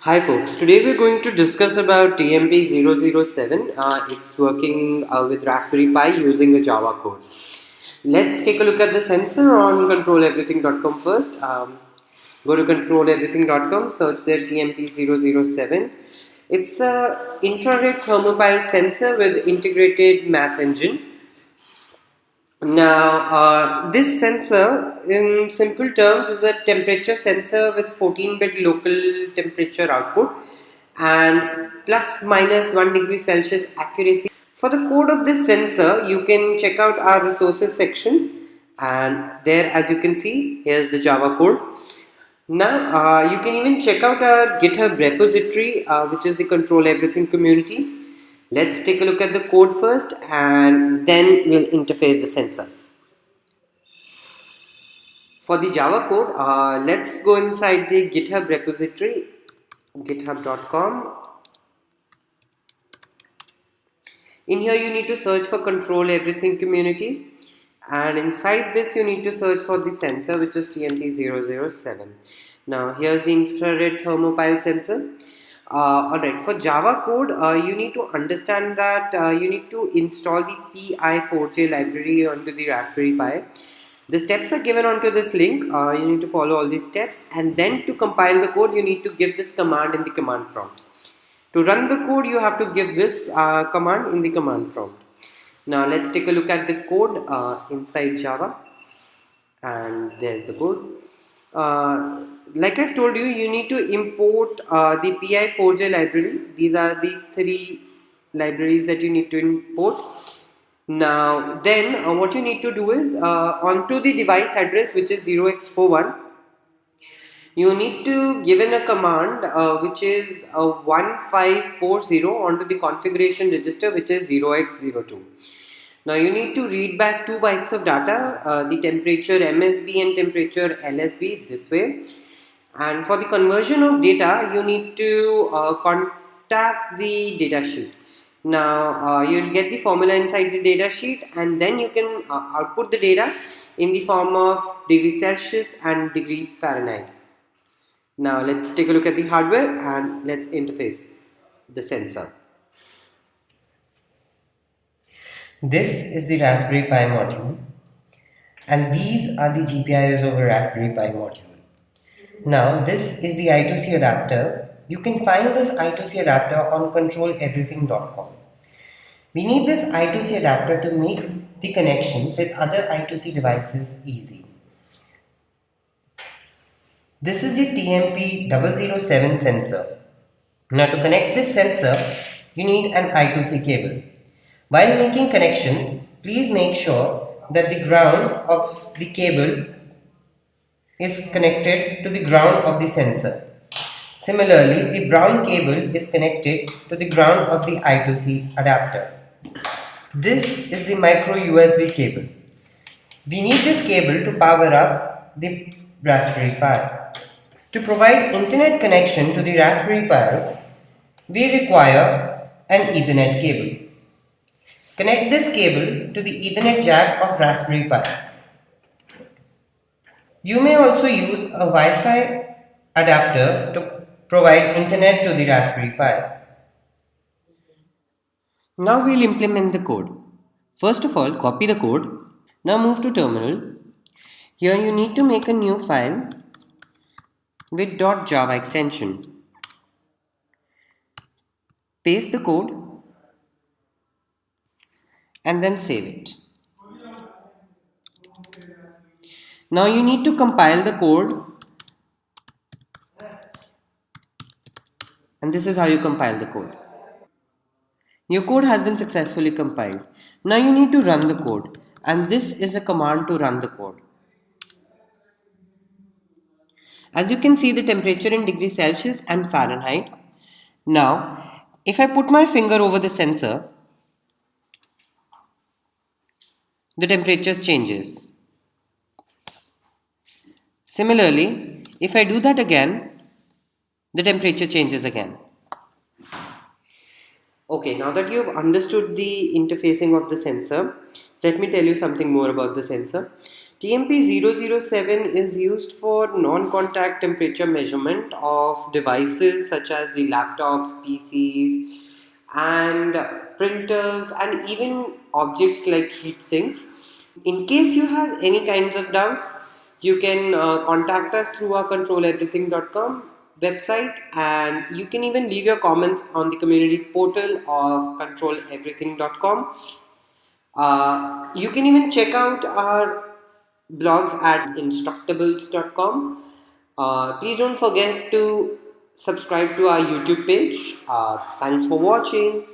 Hi folks, today we're going to discuss about TMP007. It's working with Raspberry Pi using a Java code. Let's take a look at the sensor on CONTROLEVERYTHING.com first. Go to CONTROLEVERYTHING.com, search there TMP007. It's a infrared thermopile sensor with integrated math engine. Now, this sensor, in simple terms, is a temperature sensor with 14-bit local temperature output and plus minus 1 degree Celsius accuracy. For the code of this sensor, you can check out our resources section, and there, as you can see, here's the Java code. Now, you can even check out our GitHub repository, which is the Control Everything community. Let's take a look at the code first and then we'll interface the sensor. For the Java code, let's go inside the GitHub repository, github.com. In here you need to search for Control Everything community, and inside this you need to search for the sensor, which is TMP007. Now here's the infrared thermopile sensor. Alright, for Java code, you need to understand that you need to install the PI4J library onto the Raspberry Pi. The steps are given onto this link. You need to follow all these steps, and then to compile the code you need to give this command in the command prompt. To run the code you have to give this command in the command prompt. Now let's take a look at the code inside Java, and there's the code. Like I've told you, you need to import the PI4J library. These are the three libraries that you need to import. Now then what you need to do is onto the device address, which is 0x41, you need to give in a command which is 1540 onto the configuration register, which is 0x02. Now you need to read back 2 bytes of data, the temperature MSB and temperature LSB, this way. And for the conversion of data, you need to contact the datasheet. Now you'll get the formula inside the datasheet, and then you can output the data in the form of degree Celsius and degree Fahrenheit. Now let's take a look at the hardware and let's interface the sensor. This is the Raspberry Pi module, and these are the GPIOs of a Raspberry Pi module. Now this is the I2C adapter. You can find this I2C adapter on CONTROLEVERYTHING.com. We need this I2C adapter to make the connections with other I2C devices easy. This is the TMP007 sensor. Now to connect this sensor, you need an I2C cable. While making connections, please make sure that the ground of the cable is connected to the ground of the sensor. Similarly, the brown cable is connected to the ground of the I2C adapter. This is the micro USB cable. We need this cable to power up the Raspberry Pi. To provide internet connection to the Raspberry Pi, we require an Ethernet cable. Connect this cable to the Ethernet jack of Raspberry Pi. You may also use a Wi-Fi adapter to provide internet to the Raspberry Pi. Now we'll implement the code. First of all, copy the code. Now move to terminal. Here you need to make a new file with .java extension. Paste the code and then save it. Now you need to compile the code, and this is how you compile the code. Your code has been successfully compiled. Now you need to run the code, and this is a command to run the code. As you can see, the temperature in degrees Celsius and Fahrenheit. Now, if I put my finger over the sensor, the temperature changes. Similarly, if I do that again, the temperature changes again. Okay, now that you've understood the interfacing of the sensor, let me tell you something more about the sensor. TMP007 is used for non-contact temperature measurement of devices such as the laptops, PCs, and printers, and even objects like heat sinks. In case you have any kinds of doubts, you can contact us through our CONTROLEVERYTHING.com website, and you can even leave your comments on the community portal of CONTROLEVERYTHING.com. You can even check out our blogs at instructables.com. Please don't forget to subscribe to our YouTube page. Thanks for watching.